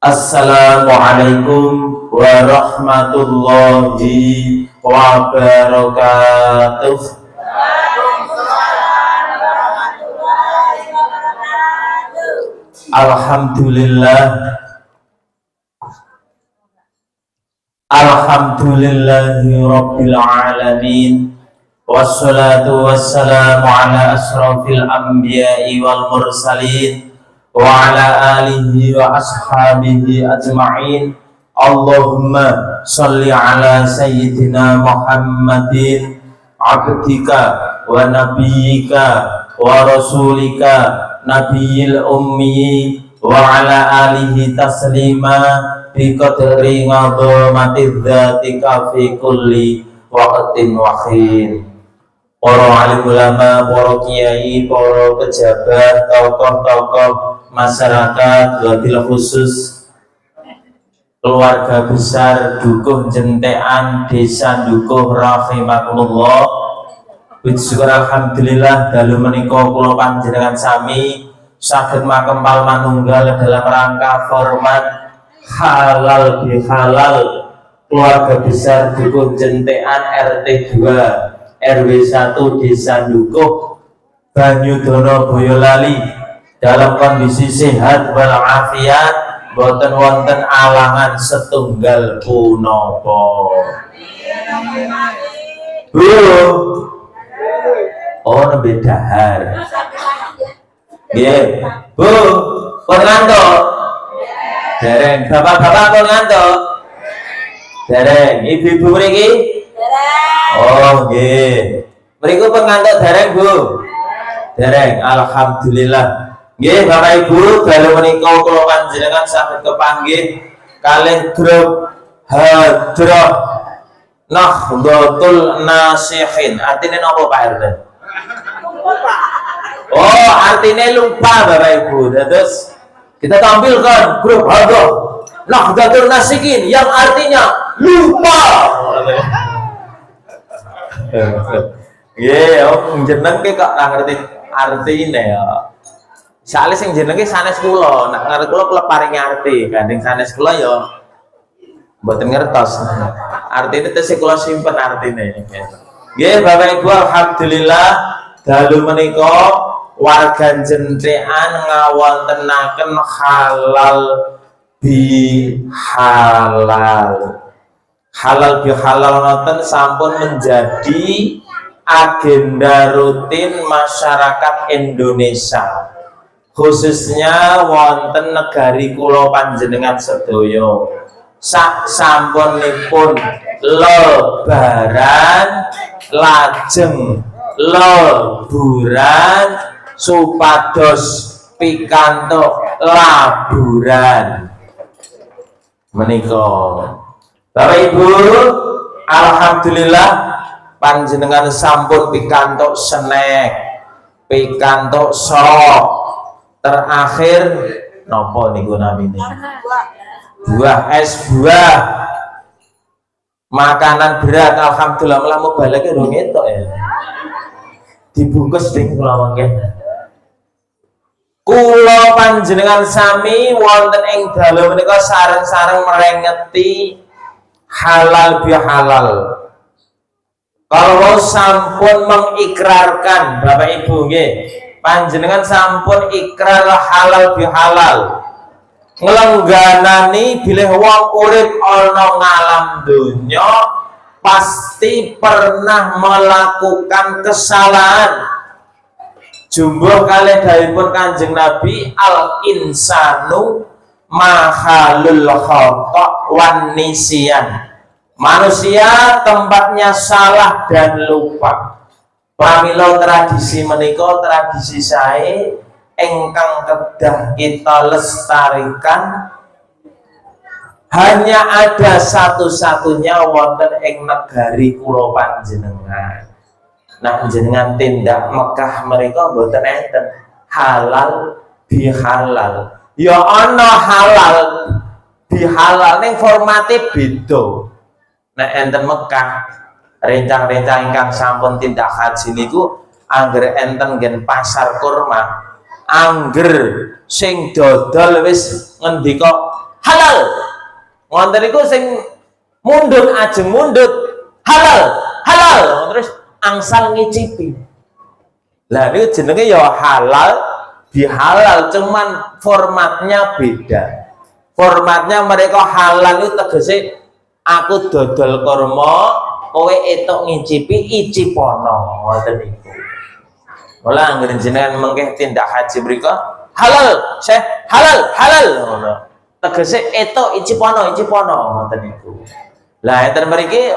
Assalamualaikum warahmatullahi wabarakatuh. Alhamdulillah, alhamdulillahi rabbil alamin, wassalatu wassalamu ala asrafil anbiya'i wal mursalin wa ala alihi wa ashabihi ajma'in. Allahumma salli ala sayyidina Muhammadin abdika wa nabiyyika wa rasulika nabiyil ummi wa ala alihi taslima bi qadri ngadzamati dzatika fi kulli waqtin wa khin. Para alim ulama, para kiai, para pejabat, tokoh-tokoh masyarakat, wabil khusus keluarga besar Dukuh Jentean Desa Dukuh rahimakumullah. Puji syukur alhamdulillah dalu menika kula panjenengan sami saged makempal manunggal dalam rangka format halal bihalal keluarga besar Dukuh Jentean RT 2 RW 1 Desa Dukuh Banyudono Boyolali dalam kondisi sehat walafiat, boten wonten alangan setunggal punapa. Bu, oh nembe dahar. Nggih, Bu, pun ngantuk? Dereng, bapak-bapak pun ngantuk? Dereng, ibu-ibu mriki? Oh nggih. Mriku pun ngantuk dereng, Bu? Dereng, alhamdulillah. Nggih, Bapak Ibu, dalu menika kula panjenengan saged kepanggih kalih grup Hadrah Nahdlatul Nasihin. Artine napa Pak RT? Oh, artinya lupa Bapak Ibu. Terus kita tampilkan grup Hadrah Nahdlatul Nasihin yang artinya lupa. Nggih, jeneng ki kok ngerti artine ya. Soale sing jenenge sanes kula, nek ngarep kula paring arti, gandeng sanes kula ya mboten ngertos. Artine tesih kula simpen artine. Nggih, Bapak Ibu, alhamdulillah dalu menika warga Jentean ngawontenaken halal bihalal. Halal bihalal noten sampun menjadi agenda rutin masyarakat Indonesia, khususnya wonten negari kula panjenengan sedaya. Sak sampunipun lebaran lajeng leburan supados pikantuk laburan menika. Bapak Ibu, alhamdulillah panjenengan sampun pikantuk snack, pikantuk sok, terakhir nopo niku namine? Buah, es buah. Makanan berat alhamdulillah malah mubalake dong etok ya. Dibungkus ding kula mangke. Kula panjenengan sami wonten ing dalu menika sareng-sareng merengeti halal bihalal. Kalau sampun mengikrarkan Bapak Ibu nggih, panjenengan sampun ikrar halal bihalal. Nglengganani bilih wong urip ana ngalam donya pasti pernah melakukan kesalahan. Jumbuh kalih dawuhipun Kanjeng Nabi, al insanu mahalul khata wan nisyan. Manusia tempatnya salah dan lupa. Pramila tradisi menika tradisi sae ingkang kedah kita lestarikan hanya ada satu-satunya wonten ing negari kula panjenengan. Nah jenengan tindak Mekah mereka mboten enten halal bihalal. Ya ana halal bihalal ning formate beda. Nek enten Mekah rencang-rencang ingkang sampun tindak haji niku angger enten nggen pasar kurma, angger sing dodol wis ngendika halal. Ngoten niku sing mundut ajeng mundut halal, halal. Terus angsal ngicipi. Lah niku jenenge ya halal bihalal, cuman formatnya beda. Formatnya mereka halal itu tegese aku dodol kurma, kowe etuk ngicipi icipono ngoten niku. Mula anggere jenengan mengke tindak haji mriku halal, Syekh, halal, halal ngono. Tegese etuk icipono, icipono ngoten niku. Lah enten mriki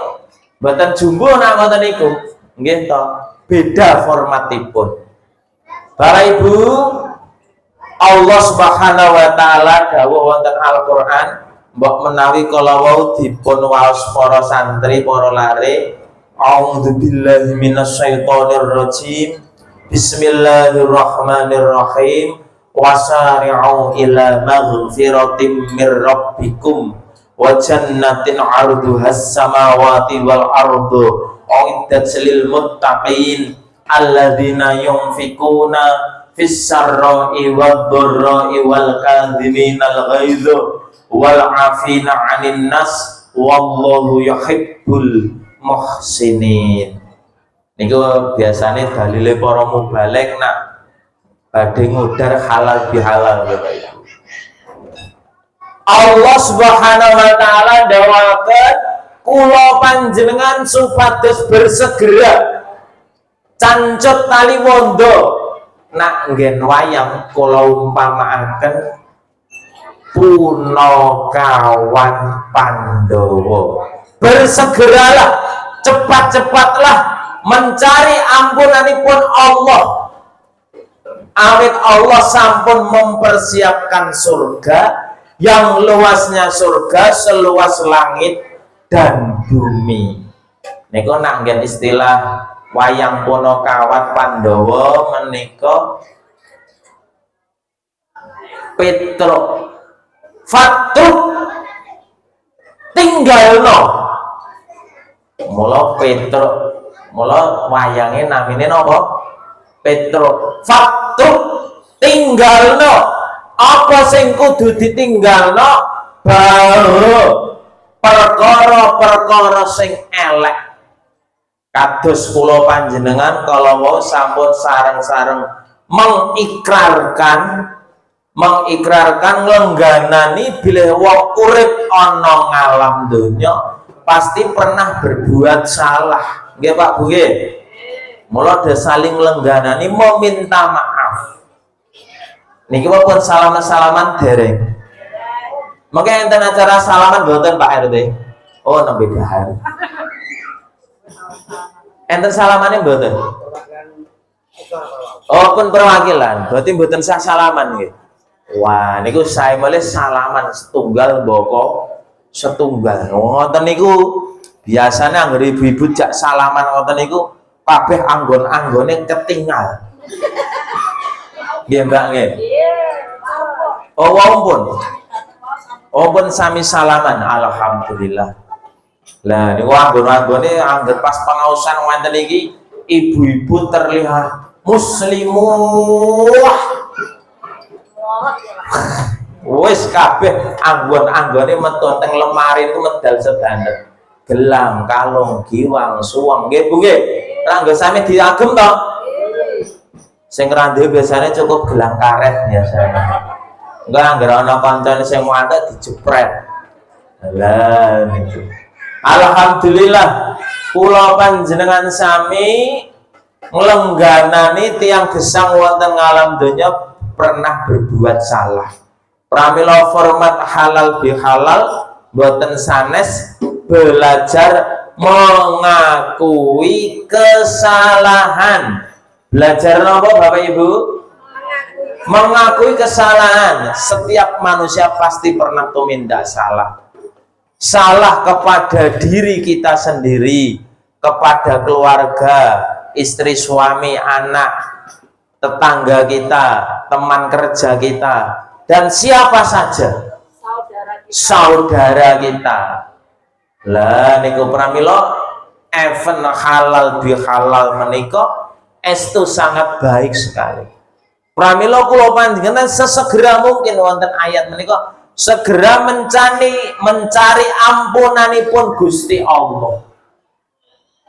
mboten jumbo nak ngoten niku. Nggih to, beda formatipun. Bapak Ibu, Allah Subhanahu wa taala dawuh wonten Al-Qur'an, mbok menawi kala wau dipun waos para santri, para lare, a'udzubillahi minasyaitonir rajim. Bismillahirrahmanirrahim. Wasari'u ila maghfiratin mir rabbikum wa jannatin 'arduhas samawati wal ardu uiddat lil muttaqin alladzina yunfikuna fis sarra'i wad dharra'i wal kadhiminal ghaidha wal 'afina 'anil nas wallahu yuhibbul muhsinin. Niku biasane dalile para mubalek nak badhe ngudar halal bihalal Bapak Ibu. Allah Subhanahu wa taala dawaken kula panjenengan supados bersegera cancut tali wondo nak nggen wayang kula umpamaaken Punakawan Pandhawa. Bersegeralah, cepat-cepatlah mencari ampunanipun Allah. Awit Allah sampun mempersiapkan surga yang luasnya surga seluas langit dan bumi. Niku nak nggen istilah wayang Punakawan Pandhawa menika Petruk Fatruk tinggalno. Mula Petruk, mula wayange namine napa? Petruk Fatruk tinggalno. Apa sing kudu ditinggalno? Bahwa perkara-perkara sing elek. Kados kula panjenengan kalau mau sampun sareng-sareng mengikrarkan nglenganani bilih wong urip ana ngalam donya pasti pernah berbuat salah. Nggih Pak Bu nggih. Mula ada saling lengganani meminta maaf. Niki pun salaman dereng. Mengke enten acara salaman mboten Pak RT? Oh nembe dahar. Enten salamane mboten? Oh pun perwakilan. Berarti mboten sah salaman nggih. Wah, niku saya mulai salaman setunggal boko setunggal. Ngoten niku biasanya anggere ibu-ibu jak salaman ngoten niku kabeh anggon-anggone ketinggal. Nggih Mbak nggih. Oh pun sami salaman alhamdulillah. Lah niku anggon-anggone angger pas pengausan wonten iki ibu-ibu terlihat muslimah. Wis kabeh anggon-anggone metu teng lemari itu medal sedanten. Gelang, kalung, giwang, suwang. Nggih Bu nggih. Rangga sami diagem to? Sing randhe biasanya cukup gelang karet biasanya. Enggak anggere ana kancane sing muatek dijepret. Lah niku. Alhamdulillah kula panjenengan sami nglengganani tiang gesang wonten ngalam donya pernah berbuat salah. Pramila format halal bihalal boten sanes belajar mengakui kesalahan. Belajar apa Bapak Ibu? Mengakui kesalahan. Setiap manusia pasti pernah tumindak salah. salah kepada diri kita sendiri, kepada keluarga, istri, suami, anak, tetangga kita, teman kerja kita, dan siapa saja, saudara kita. Lah niku pramila event halal bihalal menika estu sangat baik sekali. Pramila kula panjenengan sesegera mungkin wonten ayat menika segera mencari ampunanipun Gusti Allah.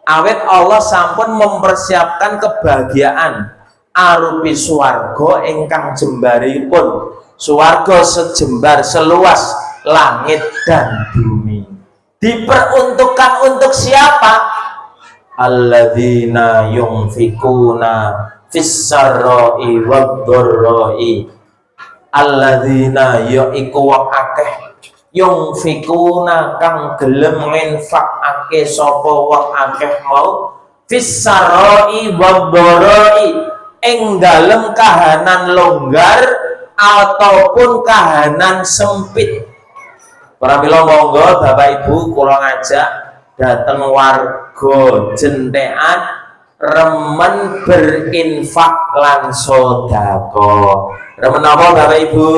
Awet Allah sampun mempersiapkan kebahagiaan arupi swarga ingkang jembaripun swarga sejembar seluas langit dan bumi. Diperuntukkan untuk siapa? Alladzina yunfikuna fis-sarra'i wad-dharra'i. Alladzina yaiku wong akeh yunfikuna kang gelem nginfakake sapa wong akeh mau fis-sarra'i wad-dharra'i ing dalem kahanan longgar ataupun kahanan sempit. Pramila monggo Bapak Ibu kula ngajak dateng warga jentekan remen berinfak lan sedekah. Remen apa Bapak Ibu?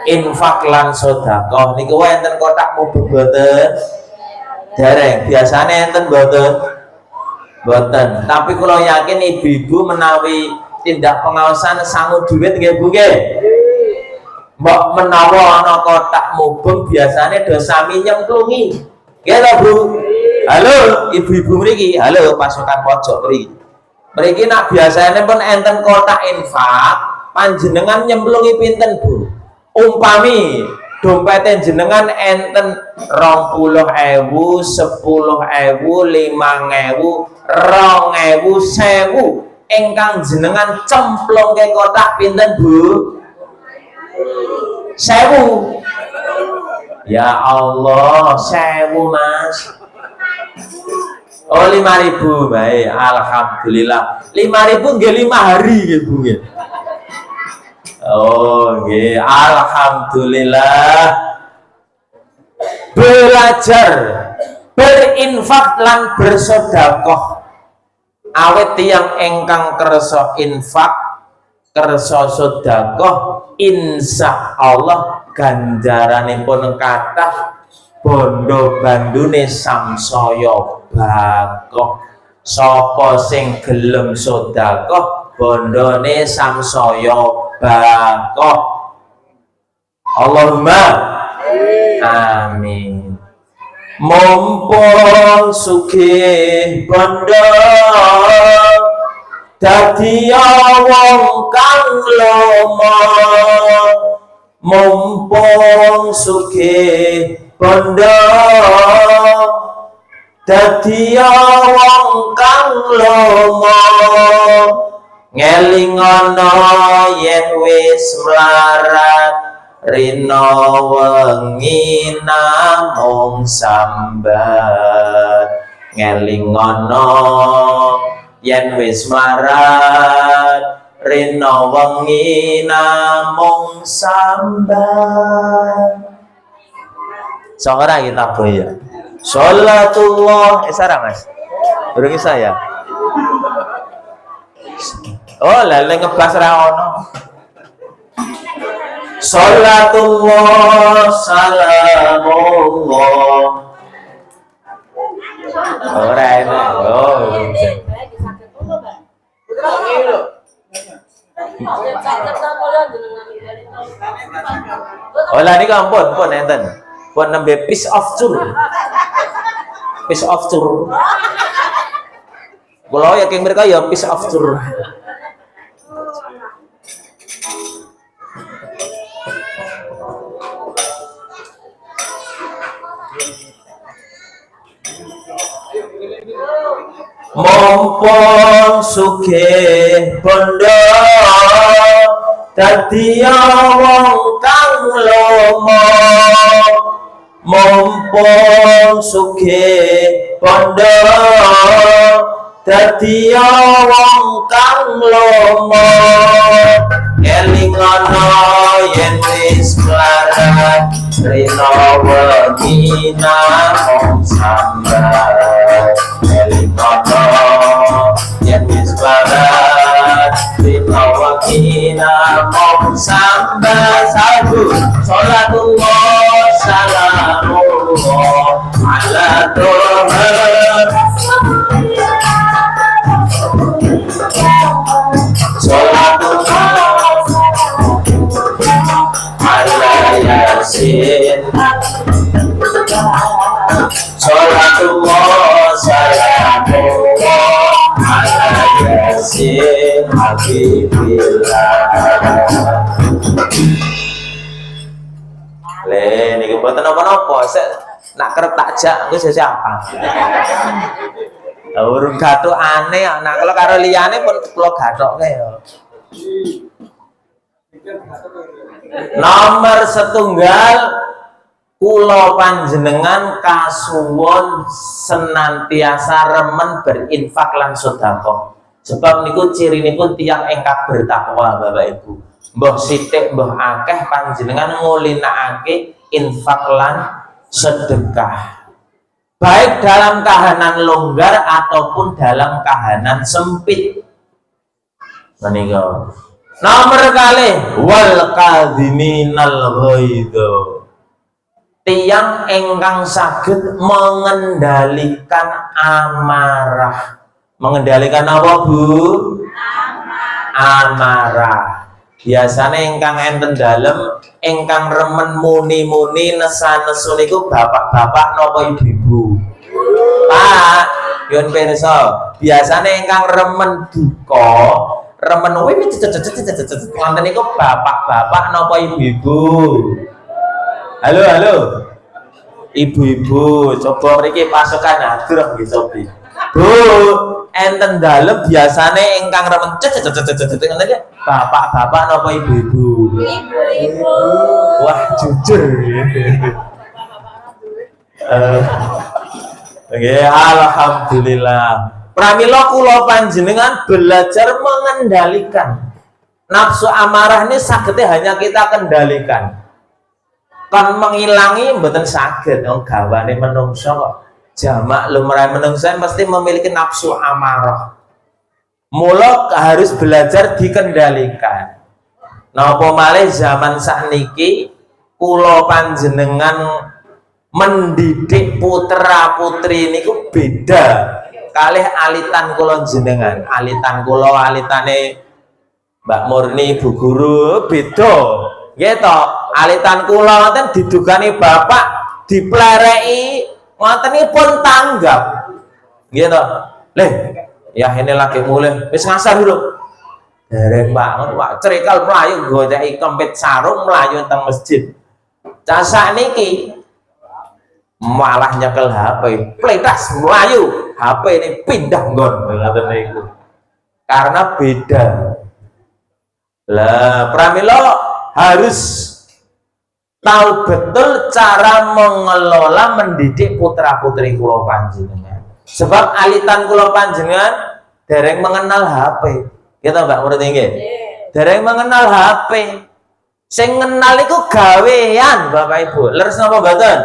Infak lan sedekah. Niku wonten kotak mubeng boten? Dereng, biasane enten boten? Boten. Tapi kula yakin ibu-ibu menawi tindak pengawasan sangu duit nggih Bu nggih. Mbok menawa ana kotak mubeng biasane do sami nyemplungi. Nggih ta Bu? Halo, ibu-ibu mriki. Halo, pasukan pojok mriki. Mriki nak biasane pun enten kotak infak, panjenengan nyemplungi pinten Bu? Umpami dompete jenengan enten 20.000, 10.000, 5.000, 2.000, 1.000 ingkang jenengan cemplungke kotak pinten Bu? 1.000. Ya Allah, 1.000 Mas. Oh 5.000, baik, alhamdulillah. 5.000 nggih 5 hari nggih Bu nggih. Oh nggih, alhamdulillah. Belajar berinfak lan bersedekah. Awet tiyang ingkang kersa infak, kersa sedekah, insya Allah ganjaranipun kathah bondo bandune samsaya bakoh. Sapa sing gelem sedekah bondone samsaya bakoh. Allahumma amin. Mumpung sugih bondo dadi wong kang lomo, mumpung sugih bondo dadi wong kang lomo, ngelingono yen wis mlarat rina wengi namung sambat, ngelingono yen wis mlarat rina wengi namung sambat. Sora kita boya. Sholatullah sarang Mas. Urung saya. Oh, lele ngebas ra ono. Sholatullah salamullah. Ora enak. Oh. Oh, lah niki ampun enten. Pun nembe piece of tour. Piece of tour. Kula yakin mereka ya piece of tour. Mumpung sugih bondo dadi wong kang lomo, mumpung sugih bondo dadi wong kang lomo, elingono yen wis mlarat Rino wegina mong sambat Elikono yen wis barat Rino wegina mong sambat Sabu sholatullah salamullah ala Tuhan sholatullah ala Yasin sholatullah salamullah ala Yasin Habibillah. Le niku mboten napa-napa, nak kerep takjak engko siapa? Urung gathukane nak kula karo liyane pun kula gathokke ya. Nomor setunggal kula panjenengan kasuwun senantiasa remen berinfak lan sedekah. Sebab niku cirinipun tiyang ingkang bertakwa Bapak Ibu. Mbah sithik mbah akeh panjenengan ngulinakake infak lan sedekah. Baik dalam kahanan longgar ataupun dalam kahanan sempit. Menika. Nomor kalih wal kadhiminal ghaidha. Tiyang ingkang saged mengendalikan amarah. Mengendalikan apa, Bu? Amarah. Biasanya ingkang enten dalem, ingkang remen muni-muni nesa-nesu niku bapak-bapak napa ibu-ibu. Pak, yun pirsa, biasanya ingkang remen duka, remen wih ngonten niku bapak-bapak napa ibu-ibu. Halo, halo. Ibu-ibu, coba mriki pasukan hadroh nggih sobi. Bu, enten dalem biasane ingkang remen ngoten iki bapak-bapak napa ibu-ibu? Ibu-ibu. Wah, jujur. Nggih, alhamdulillah. Pramila kula panjenengan belajar mengendalikan nafsu amarah ini sagede hanya kita kendalikan. Kan menghilangi mboten saged wong gawane menungso kok. Jamak lumrah menungso pasti memiliki nafsu amarah. Mula harus belajar dikendalikan. Napa malih zaman sakniki kula panjenengan mendidik putra putri niku beda kalih alitan kula jenengan. Alitan kula alitane Mbak Murni Bu Guru beda. Nggih to, alitan kula ngoten didugani bapak diplereki ngotenipun tanggap. Nggih to. Leh, ya ini lagi mulai wis ngasar dulu. Dereng banget Pak cerikal mlayu goleki kempit sarung mlayu teng masjid. Cah niki malah nyekel HP, pletas mlayu, HP ini pindah nggon ngoten niku. Karena beda. Lah pramila harus tahu betul cara mengelola mendidik putra-putri kula panjenengan. Sebab alitan kula panjenengan dereng mengenal HP. Gitu Mbak Murid nggih. Dereng mengenal HP. Sing ngenal iku gawean Bapak Ibu. Leres napa mboten?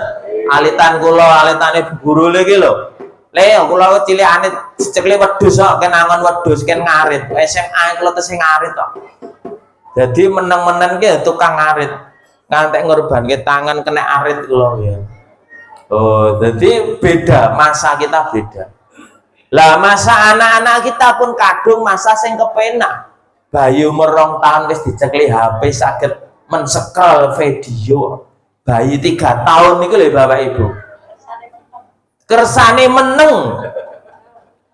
Alitan kula, alitane Bu Guru lho iki lho. Le kula cilikane cekle wedhus kok kenangan wedhus ken ngarit. SMA kula tesih ngarit kok. Jadi meneng-meneng ki tukang ngarit. Ngantek ngorbanke tangan kena arit kula ya. Oh, jadi beda, masa kita beda. Lah masa anak-anak kita pun kadung masa sing kepenak. Bayi umur 2 tahun wis dicekli HP saged mensekal video. Bayi 3 tahun niku lho Bapak Ibu. Kersane meneng.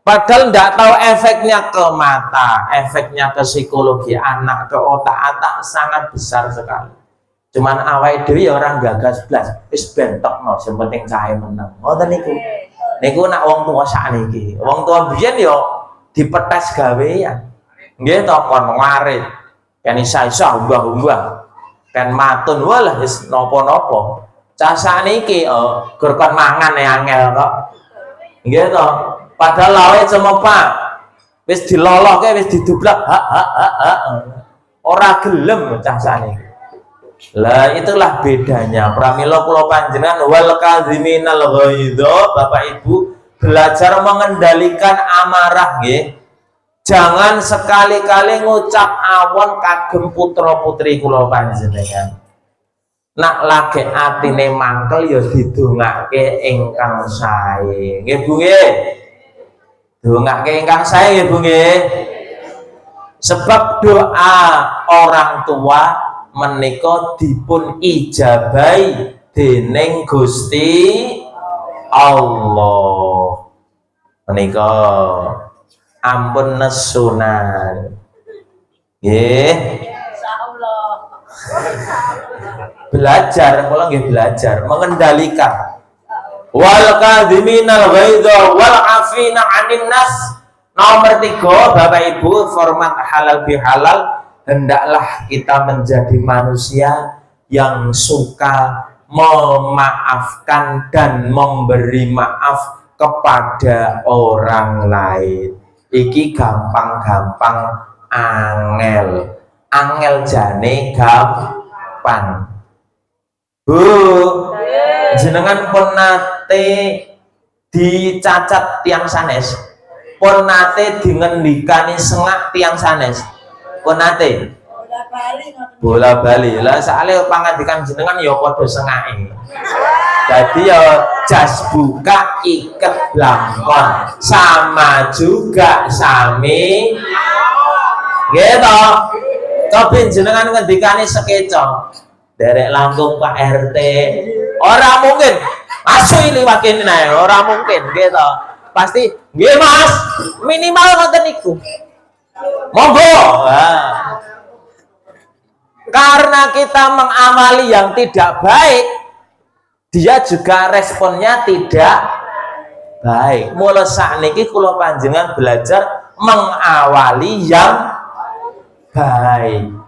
Padahal ndak tahu efeknya ke mata, efeknya ke psikologi anak, ke otak-atak sangat besar sekali. Cuman awake dhewe ya orang gagas blas, wis bentokno, sing penting cahe meneng. Ngoten niku. Niku nak wong tua sakniki. Wong tua biyen ya dipetes gawean. Nggih to kon ngarit. Yen isa-isa unggah-unggah. Kan matun walah wis napa-napa. Cah sakniki gur kon mangan angel kok. Nggih to. Padahal lawe cemepak. Wis dilolokke, wis didublak. Ora gelem cah sakniki. Lah itulah bedanya. Pramila kula panjenengan wal kadhiminal ghaidha, Bapak Ibu, belajar mengendalikan amarah nggih. Jangan sekali-kali ngucap awon kagem putra-putri kula panjenengan. Nak lagi atine mangkel ya didongake ingkang sae. Nggih Bu nggih. Dongake ingkang sae nggih Bu nggih. Sebab doa orang tua menika dipun ijabahi dening Gusti Allah. Menika ampun nesunan. Nggih. Insyaallah. Belajar, kula nggih belajar mengendalikan. Wal kadhiminal ghaidha wal afina 'anil nas. Nomor 3, Bapak Ibu, format halal bihalal, hendaklah kita menjadi manusia yang suka memaafkan dan memberi maaf kepada orang lain. Iki gampang-gampang angel jane gampang. Bu, jenengan pun nate dicacat tiang sanes, pun nate dingendikani sengak tiang sanes, pun nate bola bali lah soalnya pangandikan jenengan ya padha sengake. Jadi ya jas buka iket blangkon sama juga sami gitu. Tapi jenengan ngendikane sekeco derek langkung Pak RT orang mungkin asli liwat kene nae orang mungkin gitu. Pasti nggih Mas minimal ngoten niku monggo. Karena kita mengamali yang tidak baik, dia juga responnya tidak baik. Mula sakniki kula panjenengan belajar mengawali yang baik.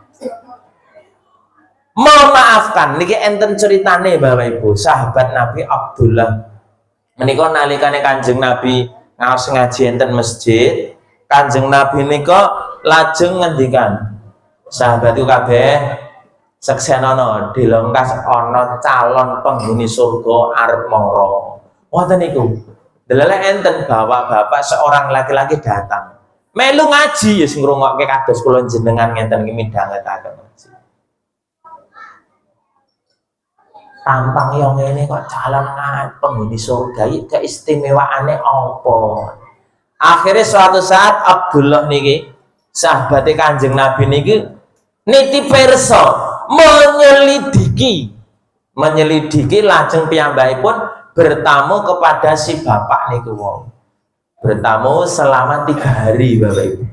Memaafkan niki enten ceritane Bapak Ibu, sahabat Nabi Abdullah. Menika nalikane Kanjeng Nabi ngaos ngaji enten masjid, Kanjeng Nabi nika lajeng ngendikan, sahabatku kabeh seksenono dilengkas ana calon penghuni surga arep mara. Ngoten niku. Delele enten bapak-bapak seorang laki-laki datang. Melu ngaji ya sing ngrungokke kados kula jenengan ngenten iki midhangetaken ngaji. Tampang yang ini kok calon penghuni surga, keistimewaannya apa? Akhirnya suatu saat Abdullah niki sahabat Kanjeng Nabi niki niti perso menyelidiki lajeng piyambakipun bertamu kepada si bapak niku wong. Bertamu selama 3 hari Bapak Ibu.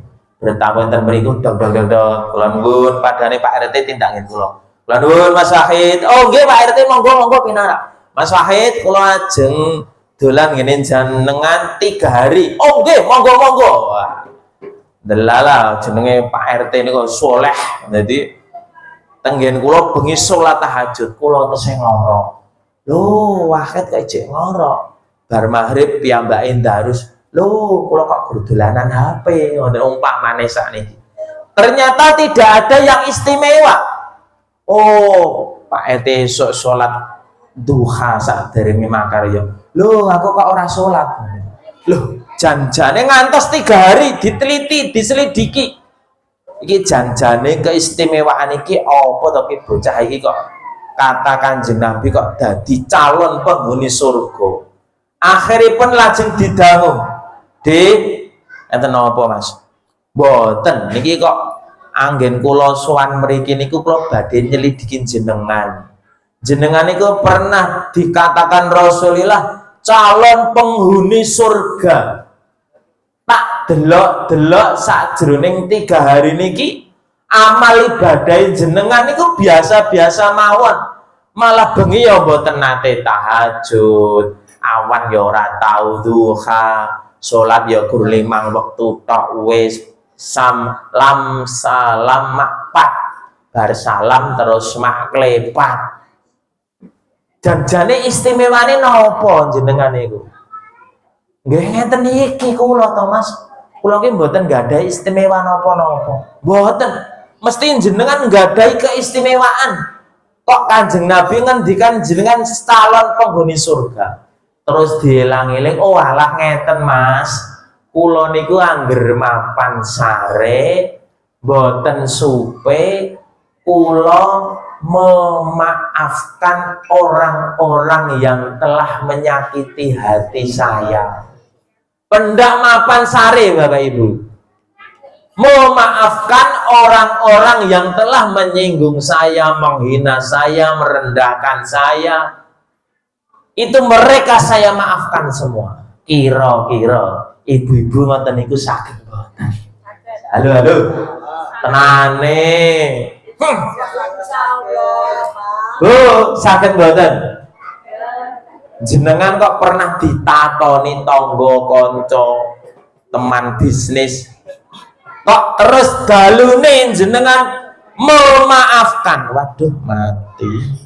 Bertamu enten mriku dok kula nuwun padane Pak RT tindakin kula. Kula nuwun Mas Wahid. Oh nggih Pak RT monggo pinarak. Mas Wahid kula ajeng dolan ngene jenengan 3 hari. Oh nggih monggo. Delala jenenge Pak RT niku saleh. Dadi tenggen kula bengi salat tahajud kula tesih ngoro. Lho, Wahid kok jek ngoro. Bar maghrib piyambake ndarus. Lho, kula kok guru dolanan HP ngono umpamane sakniki. Ternyata tidak ada yang istimewa. Oh, Pak RT esuk salat duha saderenge makarya. Lho, aku kok ora salat. Lho, janjane ngantos 3 hari diteliti, diselidiki. Iki janjane keistimewaan iki apa to ki bocah iki kok kata Kanjeng Nabi kok dadi calon penghuni surga. Akhiripun lajeng didangu. Enten napa Mas? Mboten niki kok anggen kula sowan mriki niku kula badhe nyelidikin jenengan. Jenengan niku pernah dikatakan Rasulullah calon penghuni surga. Tak delok sakjroning 3 hari niki amal ibadah jenengan niku biasa-biasa mawon. Malah bengi ya mboten nate tahajud, awan ya ora tau duha, salat ya gur 5 wektu tok wis salam makpat. Bar salam terus mak klepat. Janjane istimewane napa jenengan niku? Nggih ngeten iki kula to Mas. Kula ki mboten nggadahi istimewa napa-napa. Mboten. Mesti jenengan nggadahi keistimewaan. Kok Kanjeng Nabi ngendikan jenengan calon penghuni surga. Terus dielang-eling, oh alah ngeten Mas. Kula niku angger mapan sare, boten supe, kula memaafkan orang-orang yang telah menyakiti hati saya. Pendak mapan sare Bapak Ibu. Memaafkan orang-orang yang telah menyinggung saya, menghina saya, merendahkan saya. Itu mereka saya maafkan semua. Kira-kira ibu-ibu ngoten niku sakit boten? Halo. Tenane. Bu, sakit boten? Jenengan kok pernah ditatoni tangga kanca, teman bisnis, kok terus dalune jenengan memaafkan? Waduh, mati.